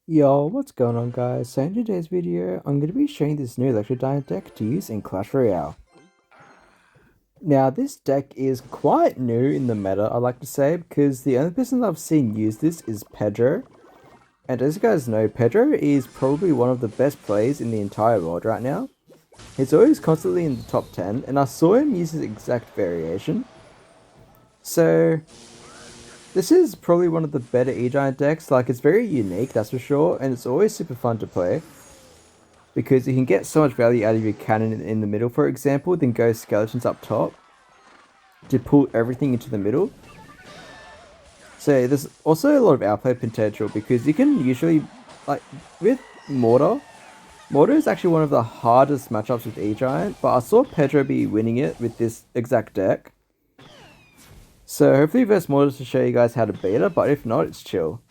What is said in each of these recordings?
Yo, what's going on guys? So in today's video, I'm going to be showing this new ELECTRO GIANT deck to use in Clash Royale. Now, this deck is quite new in the meta, I like to say, because the only person that I've seen use this is Pedro. And as you guys know, Pedro is probably one of the best players in the entire world right now. He's always constantly in the top 10, and I saw him use his exact variation. So, this is probably one of the better E-Giant decks. Like, it's very unique, that's for sure, and it's always super fun to play. Because you can get so much value out of your cannon in the middle, for example, then go skeletons up top to pull everything into the middle. So there's also a lot of outplay potential because you can usually, like, with Mortar, Mortar is actually one of the hardest matchups with E-Giant, but I saw Pedro be winning it with this exact deck. So hopefully versus Mortar to show you guys how to beat it, but if not, it's chill.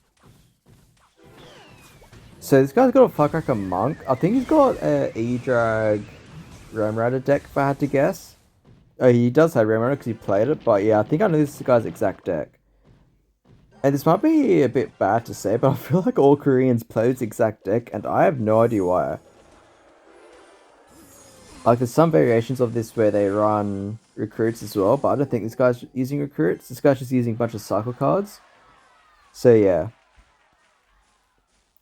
So this guy's got a Firecracker Monk. I think he's got a E-Drag Roam Rider deck if I had to guess. Oh, he does have Roam Rider because he played it, but yeah, I think I know this guy's exact deck. And this might be a bit bad to say, but I feel like all Koreans play this exact deck, and I have no idea why. Like, there's some variations of this where they run recruits as well, but I don't think this guy's using recruits. This guy's just using a bunch of cycle cards. So yeah.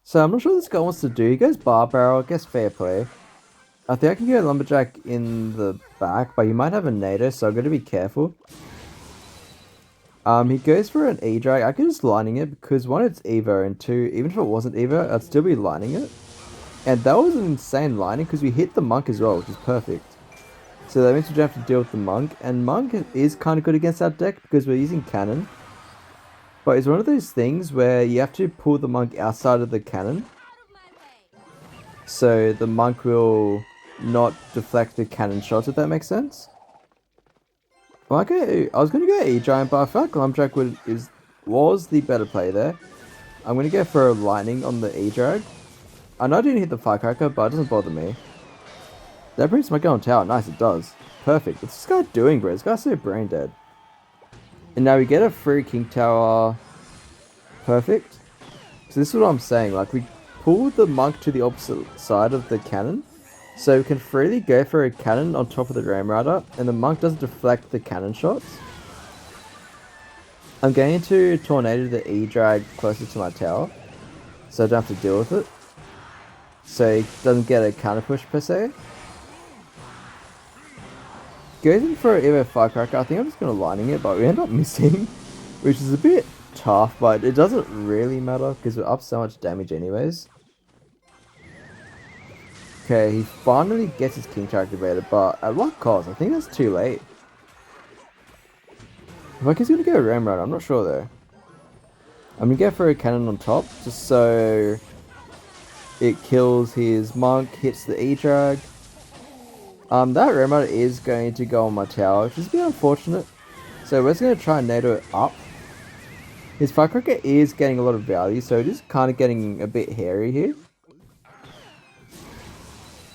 So I'm not sure what this guy wants to do. He goes Bar Barrel, I guess fair play. I think I can go Lumberjack in the back, but he might have a NATO, so I'm going to be careful. He goes for an E-Drag. I could just lining it because one, it's Evo, and two, even if it wasn't Evo, I'd still be lining it. And that was an insane lining because we hit the Monk as well, which is perfect. So that means we don't have to deal with the Monk, and Monk is kind of good against our deck because we're using Cannon. But it's one of those things where you have to pull the Monk outside of the Cannon. So the Monk will not deflect the cannon shots, if that makes sense. Well, okay, I was going to go E-Giant, but I felt like Lumberjack was the better play there. I'm going to go for a Lightning on the E-Drag. I know I didn't hit the Firecracker, but it doesn't bother me. That brings my gun on tower. Nice, it does. Perfect. What's this guy doing, bro? This guy's so brain dead. And now we get a free King Tower. Perfect. So this is what I'm saying. Like, we pull the Monk to the opposite side of the cannon. So we can freely go for a cannon on top of the Ram Rider, and the Monk doesn't deflect the cannon shots. I'm going to Tornado the E-Drag closer to my tower, so I don't have to deal with it. So he doesn't get a counter push per se. Goes in for an Evo Firecracker. I think I'm just going to lightning it, but we end up missing, which is a bit tough, but it doesn't really matter because we're up so much damage anyways. Okay, he finally gets his King Tower activated, but at what cost? I think that's too late. I think he's gonna go Ram Rider, I'm not sure though. I'm gonna go for a cannon on top, just so it kills his Monk, hits the E-Drag. That Ram Rider is going to go on my tower, which is a bit unfortunate. So we're just gonna try and NATO it up. His Firecracker is getting a lot of value, so it is kind of getting a bit hairy here.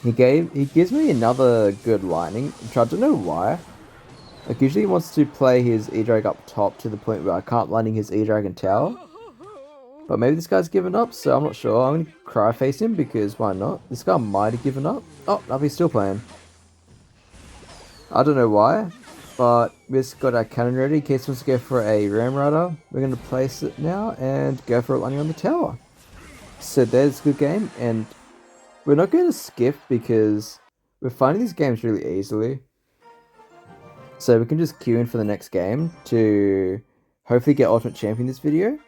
He gives me another good lightning, which I don't know why. Like, usually he wants to play his E-Drag up top to the point where I can't lightning his E-Drag and tower. But maybe this guy's given up, so I'm not sure. I'm going to cry face him because why not? This guy might have given up. Oh, no, he's still playing. I don't know why, but we just got our cannon ready in case he wants to go for a Ram Rider. We're going to place it now and go for a lightning on the tower. So there's a good game, and we're not going to skip because we're finding these games really easily. So we can just queue in for the next game to hopefully get Ultimate Champion this video.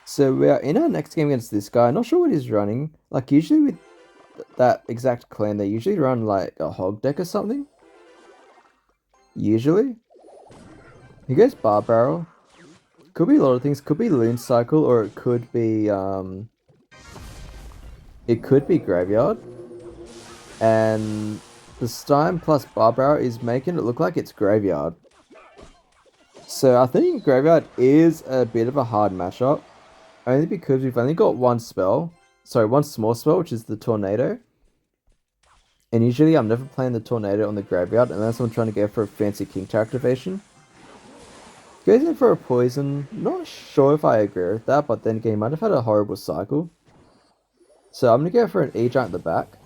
So we are in our next game against this guy. Not sure what he's running. Like, usually with that exact clan, they usually run like a hog deck or something. Usually. He goes Bar Barrel. Could be a lot of things. Could be Loon Cycle, or it could be Graveyard. And the Stein plus Bar Barrel is making it look like it's Graveyard. So I think Graveyard is a bit of a hard matchup. Only because we've only got one spell. Sorry, one small spell, which is the Tornado. And usually I'm never playing the Tornado on the Graveyard unless I'm trying to go for a fancy King Tower activation. Goes in for a poison. Not sure if I agree with that, but then again, he might have had a horrible cycle. So I'm gonna go for an E-Giant at the back.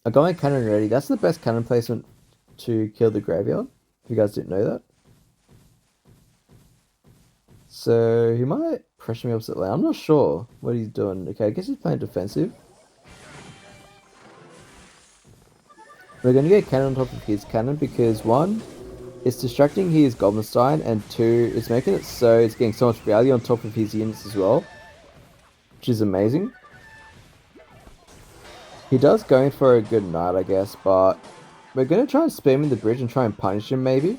I got my cannon ready. That's the best cannon placement to kill the graveyard. If you guys didn't know that. So he might pressure me opposite lane. I'm not sure what he's doing. Okay, I guess he's playing defensive. We're going to get cannon on top of his cannon because one, it's distracting his Goblin Stein, and two, it's making it so it's getting so much value on top of his units as well, which is amazing. He does go in for a good knight, I guess, but we're going to try and spam in the bridge and try and punish him maybe.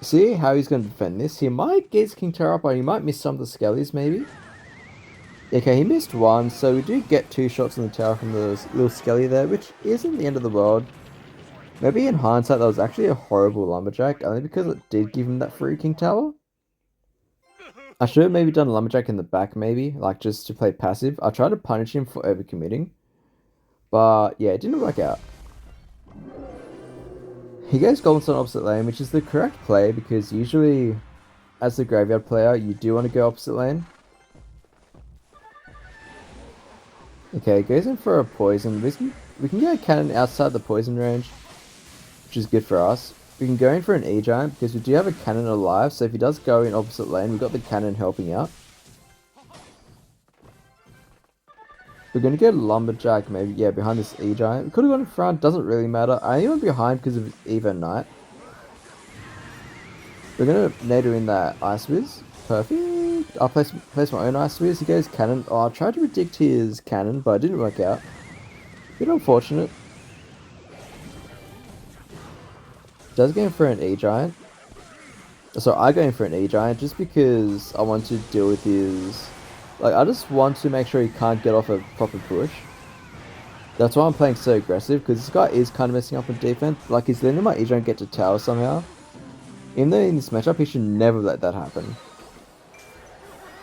See how he's going to defend this. He might get his King Tower up, or he might miss some of the skellies maybe. Okay, he missed one, so we do get 2 shots on the tower from the little skelly there, which isn't the end of the world. Maybe in hindsight that was actually a horrible lumberjack, only because it did give him that free King Tower. I should have maybe done a lumberjack in the back maybe, like just to play passive. I tried to punish him for overcommitting, but yeah, it didn't work out. He goes Golden Sun opposite lane, which is the correct play because usually as the graveyard player you do want to go opposite lane. Okay, goes in for a poison. We can get a cannon outside the poison range, which is good for us. We can go in for an E-Giant because we do have a cannon alive, so if he does go in opposite lane, we've got the cannon helping out. We're going to get a lumberjack maybe, yeah, behind this E-Giant. We could have gone in front, doesn't really matter. I only went behind because of Evo Knight. We're going to NATO in that Ice Wiz. Perfect. I'll place my own Ice Wiz. He goes cannon. Oh, I tried to predict his cannon, but it didn't work out. Bit unfortunate. Does go in for an E-Giant. So I go in for an E-Giant just because I want to deal with his... Like, I just want to make sure he can't get off a proper push. That's why I'm playing so aggressive, because this guy is kind of messing up on defense. Like, he's letting my E-Giant get to tower somehow. Even though in this matchup, he should never let that happen.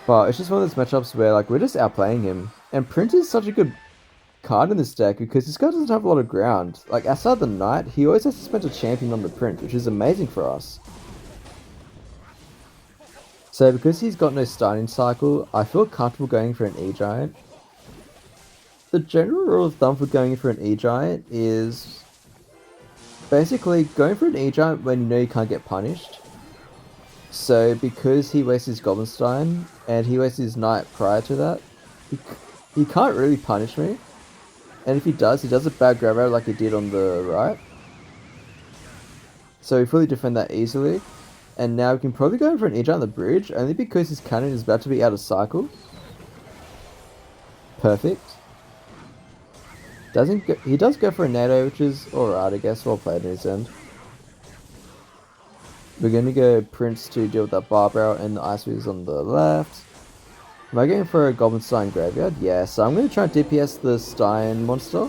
But it's just one of those matchups where, like, we're just outplaying him. And Print is such a good card in this deck, because this guy doesn't have a lot of ground. Like, outside the Knight, he always has to spend a champion on the Print, which is amazing for us. So because he's got no starting cycle, I feel comfortable going for an E-Giant. The general rule of thumb for going for an E-Giant is basically going for an E-Giant when you know you can't get punished. So because he wastes his Goblin Stein and he wastes his Knight prior to that, he can't really punish me. And if he does a bad grab out like he did on the right. So we fully defend that easily. And now we can probably go in for an E-Giant on the bridge, only because his cannon is about to be out of cycle. Perfect. He does go for a NATO, which is alright, I guess. Well played in his end. We're going to go Prince to deal with that Barbaro and the Ice Wiz on the left. Am I going for a Goblin Stein Graveyard? Yeah, so I'm going to try and DPS the Stein monster.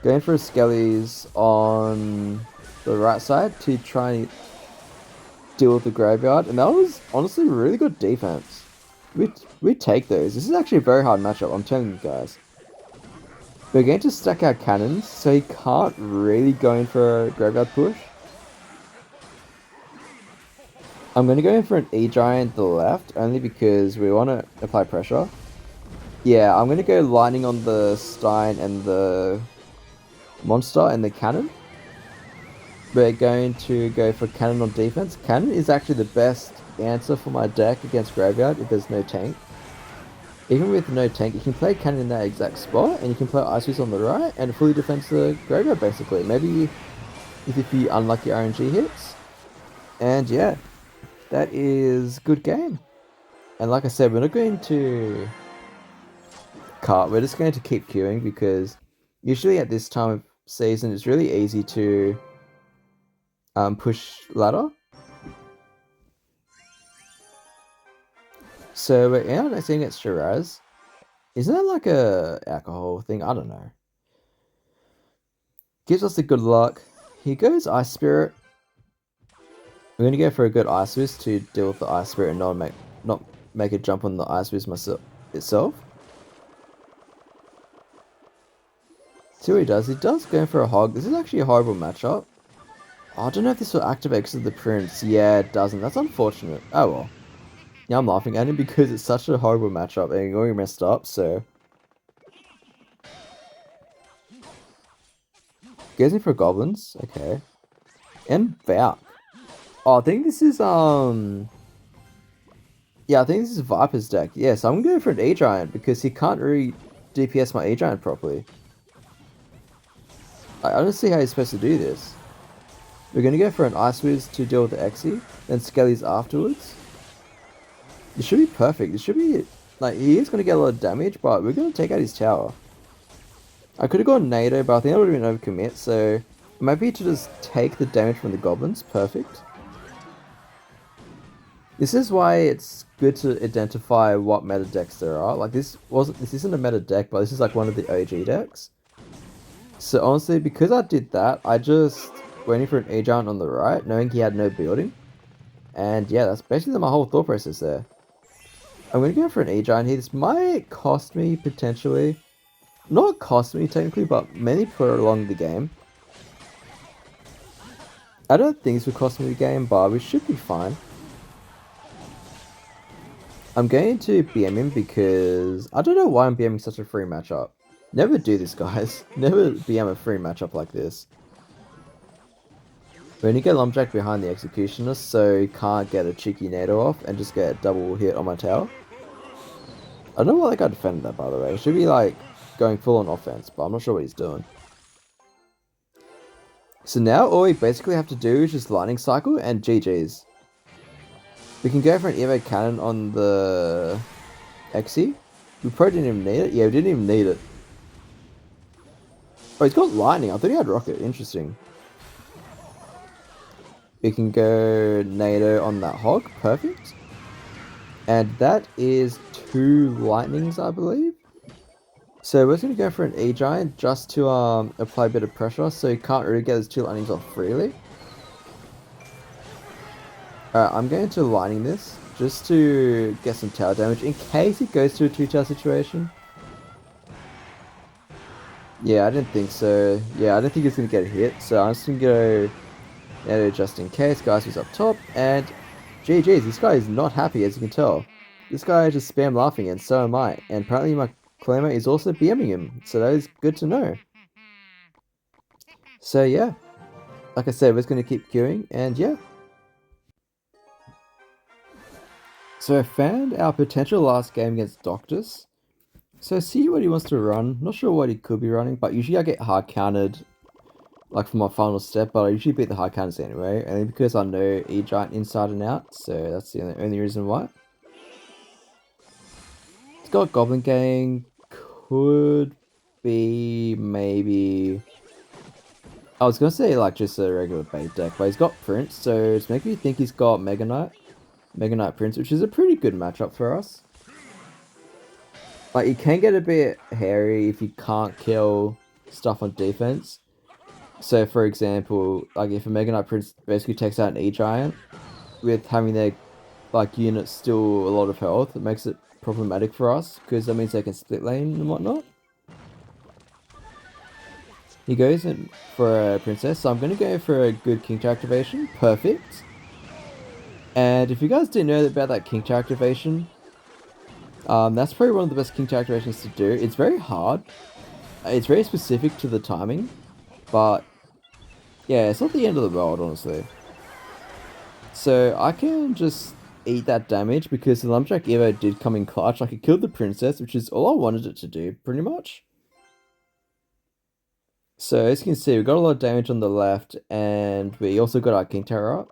Going for a Skellies on the right side to try and deal with the graveyard, and that was honestly really good defense. We take those. This is actually a very hard matchup, I'm telling you guys. We're going to stack our cannons, so he can't really go in for a graveyard push. I'm going to go in for an E-Giant to the left, only because we want to apply pressure. Yeah, I'm going to go lightning on the Stein and the monster and the cannon. We're going to go for cannon on defense. Cannon is actually the best answer for my deck against graveyard if there's no tank. Even with no tank, you can play cannon in that exact spot, and you can play Ice Wiz on the right, and it fully defends the graveyard basically. Maybe if you unlucky RNG hits. And yeah, that is good game. And like I said, we're not going to cart, we're just going to keep queuing, because usually at this time of season it's really easy to push ladder. So we're in our next game against Shiraz. Isn't that like a alcohol thing? I don't know. Gives us the good luck. He goes Ice Spirit. We're gonna go for a good Ice Wiz to deal with the Ice Spirit and not make a jump on the Ice Wiz itself. See what he does. He does go for a hog. This is actually a horrible matchup. I don't know if this will activate because of the prince. Yeah, it doesn't. That's unfortunate. Oh well. Yeah, I'm laughing at him because it's such a horrible matchup and he already messed up, so. Goes in for goblins. Okay. And Valk. Oh, I think this is, yeah, I think this is Viper's deck. Yeah, so I'm going for an E-Giant because he can't really DPS my E-Giant properly. I don't see how he's supposed to do this. We're going to go for an Ice Wiz to deal with the Exy, then Skellies afterwards. This should be perfect. This should be, like, he is going to get a lot of damage, but we're going to take out his tower. I could have gone NATO, but I think that would have been overcommit, so maybe to just take the damage from the goblins. Perfect. This is why it's good to identify what meta decks there are. Like, this isn't a meta deck, but this is like one of the OG decks. So honestly, because I did that, I just went in for an E-Giant on the right, knowing he had no building. And yeah, that's basically my whole thought process there. I'm going to go for an E-Giant here. This might cost me, potentially. Not cost me, technically, but maybe prolong the game. I don't think this would cost me the game, but we should be fine. I'm going to BM him because I don't know why I'm BMing such a free matchup. Never do this, guys. Never BM a free matchup like this. We only get Lumberjack behind the Executioner, so he can't get a cheeky NATO off and just get a double hit on my tower. I don't know why that guy defended that, by the way. He should be like going full on offense, but I'm not sure what he's doing. So now all we basically have to do is just Lightning Cycle and GG's. We can go for an Evo Cannon on the Exy. We probably didn't even need it. Yeah, we didn't even need it. Oh, he's got Lightning. I thought he had Rocket. Interesting. We can go NATO on that Hog. Perfect. And that is 2 Lightnings, I believe. So we're just going to go for an E-Giant just to apply a bit of pressure so he can't really get his 2 Lightnings off freely. Alright, I'm going to Lightning this just to get some tower damage in case it goes to a 2-tower situation. Yeah, I didn't think so. Yeah, I don't think it's going to get a hit, so I'm just going to go NATO just in case. Guys, who's up top, and GG's, this guy is not happy, as you can tell. This guy is just spam laughing, and so am I. And apparently my claimer is also BMing him, so that is good to know. So yeah, like I said, we're just going to keep queuing, and yeah. So I found our potential last game against Doctus. So see what he wants to run. Not sure what he could be running, but usually I get hard countered like for my final step, but I usually beat the hard counters anyway, and because I know E-Giant inside and out, so that's the only reason why. It's got Goblin Gang, could be maybe... I was gonna say like just a regular bait deck, but he's got Prince, so it's making me think he's got Mega Knight Prince, which is a pretty good matchup for us. Like, you can get a bit hairy if you can't kill stuff on defense. So, for example, like if a Mega Knight Prince basically takes out an E-Giant, with having their like units still a lot of health, it makes it problematic for us, because that means they can split lane and whatnot. He goes in for a Princess, so I'm going to go for a good King Tower activation. Perfect. And if you guys didn't know about that King Tower activation, that's probably one of the best King Tower activations to do. It's very hard. It's very specific to the timing. But, yeah, it's not the end of the world, honestly. So, I can just eat that damage because the Lumberjack Evo did come in clutch. Like, it killed the Princess, which is all I wanted it to do, pretty much. So, as you can see, we got a lot of damage on the left, and we also got our King Tower up.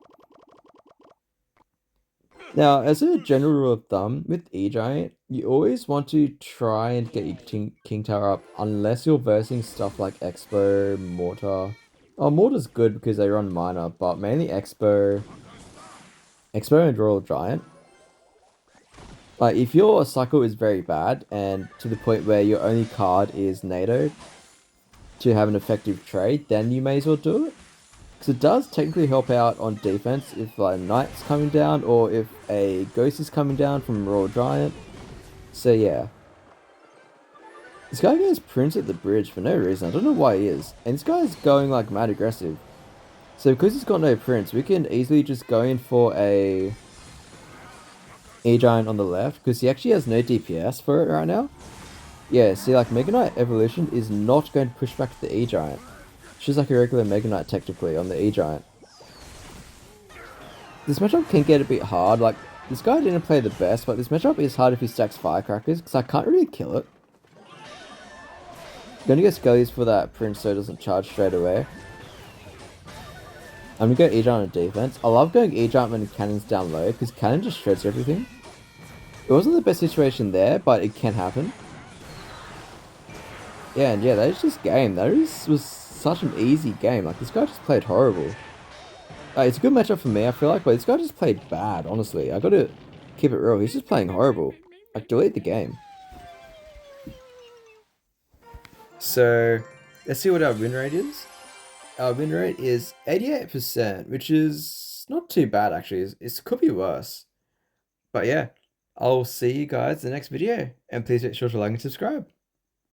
Now, as a general rule of thumb, with E-Giant, you always want to try and get your King Tower up unless you're versing stuff like Expo, Mortar. Oh, Mortar's good because they run Miner, but mainly Expo and Royal Giant. Like, if your cycle is very bad, and to the point where your only card is NATO to have an effective trade, then you may as well do it. Because it does technically help out on defense if a Knight's coming down, or if a Ghost is coming down from Royal Giant. So yeah. This guy goes Prince at the bridge for no reason. I don't know why he is. And this guy's going like mad aggressive. So because he's got no prince, we can easily just go in for a E-Giant on the left, because he actually has no DPS for it right now. Yeah, see, like, Mega Knight Evolution is not going to push back the E-Giant. It's just like a regular Mega Knight, technically, on the E-Giant. This matchup can get a bit hard. Like, this guy didn't play the best, but this matchup is hard if he stacks Firecrackers, because I can't really kill it. Gonna go Skellies for that Prince so it doesn't charge straight away. I'm gonna go E-Giant on defense. I love going E-Giant when the cannon's down low, because cannon just shreds everything. It wasn't the best situation there, but it can happen. Yeah, and yeah, that is just game. Was such an easy game. Like, this guy just played horrible. It's a good matchup for me, I feel like, but this guy just played bad, honestly. I gotta keep it real. He's just playing horrible. Like, delete the game. So, let's see what our win rate is. Our win rate is 88%, which is not too bad, actually. It could be worse. But yeah, I'll see you guys in the next video. And please make sure to like and subscribe.